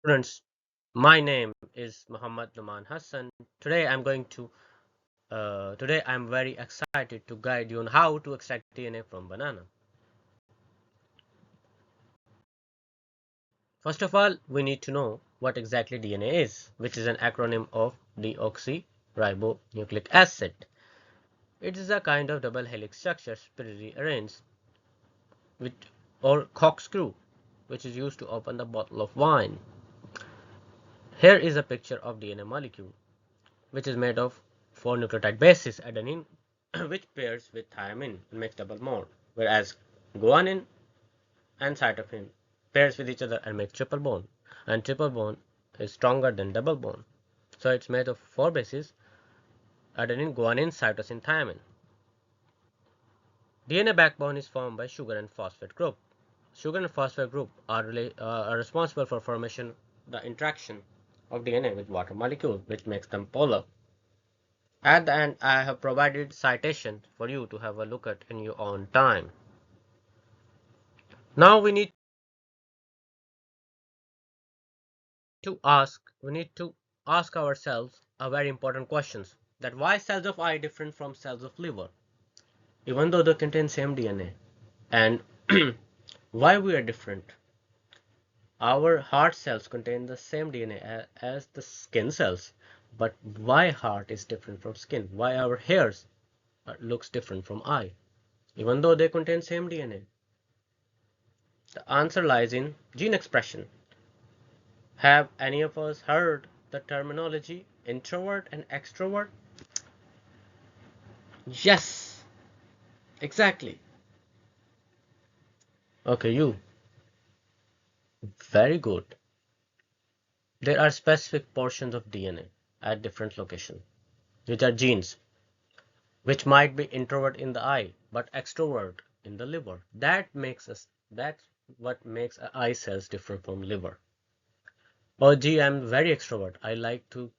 Students, my name is Muhammad Numan Hassan. Today I'm very excited to guide you on how to extract DNA from banana. First of all, we need to know what exactly DNA is, which is an acronym of deoxyribonucleic acid. It is a kind of double helix structure spirally arranged with or corkscrew, which is used to open the bottle of wine. Here is a picture of DNA molecule, which is made of four nucleotide bases: adenine, which pairs with thymine and makes double bond, whereas guanine and cytosine pairs with each other and make triple bond. And triple bond is stronger than double bond. So it's made of four bases: adenine, guanine, cytosine, thymine. DNA backbone is formed by sugar and phosphate group. Sugar and phosphate group are responsible for formation the interaction of DNA with water molecule, which makes them polar. At the end, I have provided citation for you to have a look at in your own time. Now we need to ask ourselves a very important questions: that why cells of eye different from cells of liver, even though they contain same DNA, and why we are different. Our heart cells contain the same DNA as the skin cells, but why heart is different from skin? Why our hairs looks different from eye, even though they contain same DNA? The answer lies in gene expression. Have any of us heard the terminology introvert and extrovert? Yes, exactly. Okay, you. Very good. There are specific portions of DNA at different locations, which are genes, which might be introvert in the eye, but extrovert in the liver. That's what makes eye cells different from liver. Oh gee, I'm very extrovert. I like to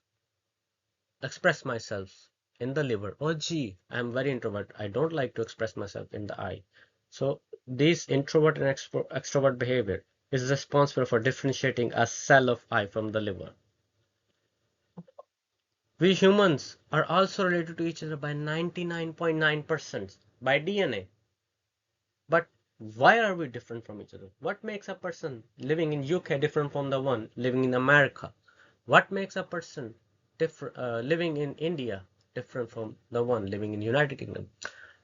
express myself in the liver. Oh gee, I'm very introvert. I don't like to express myself in the eye. So this introvert and extrovert behavior is responsible for differentiating a cell of eye from the liver. We humans are also related to each other by 99.9% by DNA. But why are we different from each other? What makes a person living in UK different from the one living in America? What makes a person living in India different from the one living in United Kingdom?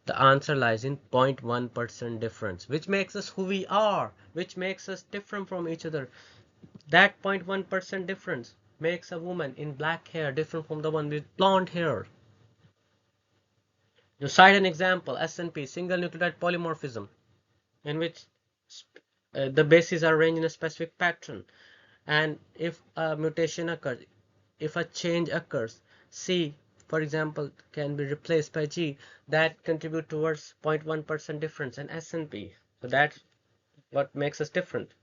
The answer lies in 0.1% difference, which makes us who we are, which makes us different from each other. That 0.1% difference makes a woman in black hair different from the one with blonde hair. To cite an example, SNP, single nucleotide polymorphism, in which the bases are arranged in a specific pattern, and if a mutation occurs, if a change occurs, C, for example, can be replaced by G, that contribute towards 0.1% difference in SNP. So that's what makes us different.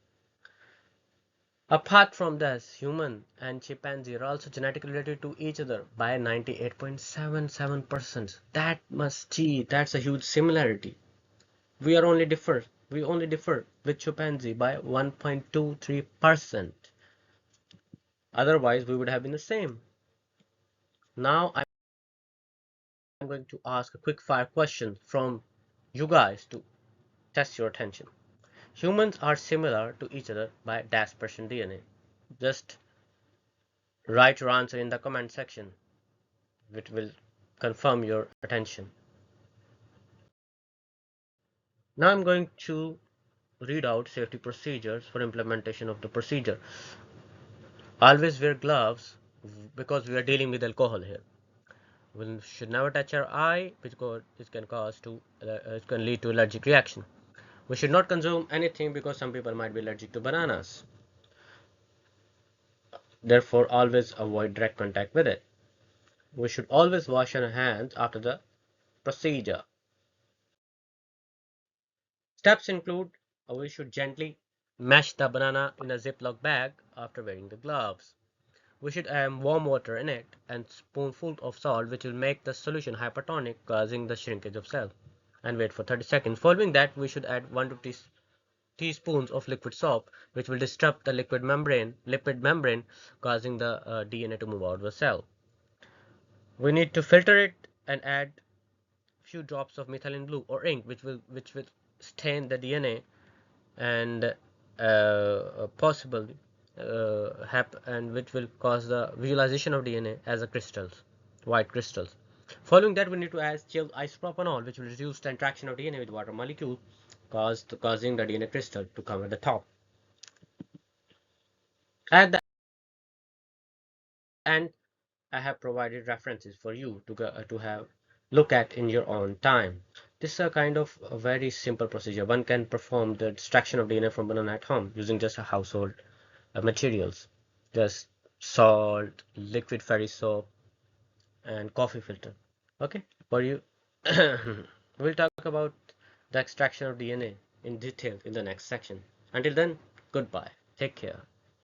Apart from this, human and chimpanzee are also genetically related to each other by 98.77%. That's a huge similarity. We only differ with chimpanzee by 1.23%. Otherwise, we would have been the same. Now I'm going to ask a quick fire question from you guys to test your attention. Humans are similar to each other by dash% DNA. Just write your answer in the comment section, which will confirm your attention. Now I'm going to read out safety procedures for implementation of the procedure. Always wear gloves because we are dealing with alcohol here. We should never touch our eye, because it can lead to allergic reaction. We should not consume anything because some people might be allergic to bananas. Therefore, always avoid direct contact with it. We should always wash our hands after the procedure. Steps include: we should gently mash the banana in a Ziploc bag after wearing the gloves. We should add warm water in it and spoonful of salt, which will make the solution hypertonic, causing the shrinkage of cell, and wait for 30 seconds. Following that, we should add 1 to teaspoons of liquid soap, which will disrupt the lipid membrane, causing the DNA to move out of the cell. We need to filter it and add few drops of methylene blue or ink, which will stain the DNA and possibly and which will cause the visualization of DNA as a crystals, white crystals. Following that, we need to add chilled isopropanol, which will reduce the interaction of DNA with water molecule, causing the DNA crystal to come at the top. At the end, I have provided references for you to have look at in your own time. This is a kind of a very simple procedure. One can perform the extraction of DNA from banana at home using just a household materials, just salt, liquid fairy soap, and coffee filter. Okay, for you, we'll talk about the extraction of DNA in detail in the next section. Until then, goodbye. Take care.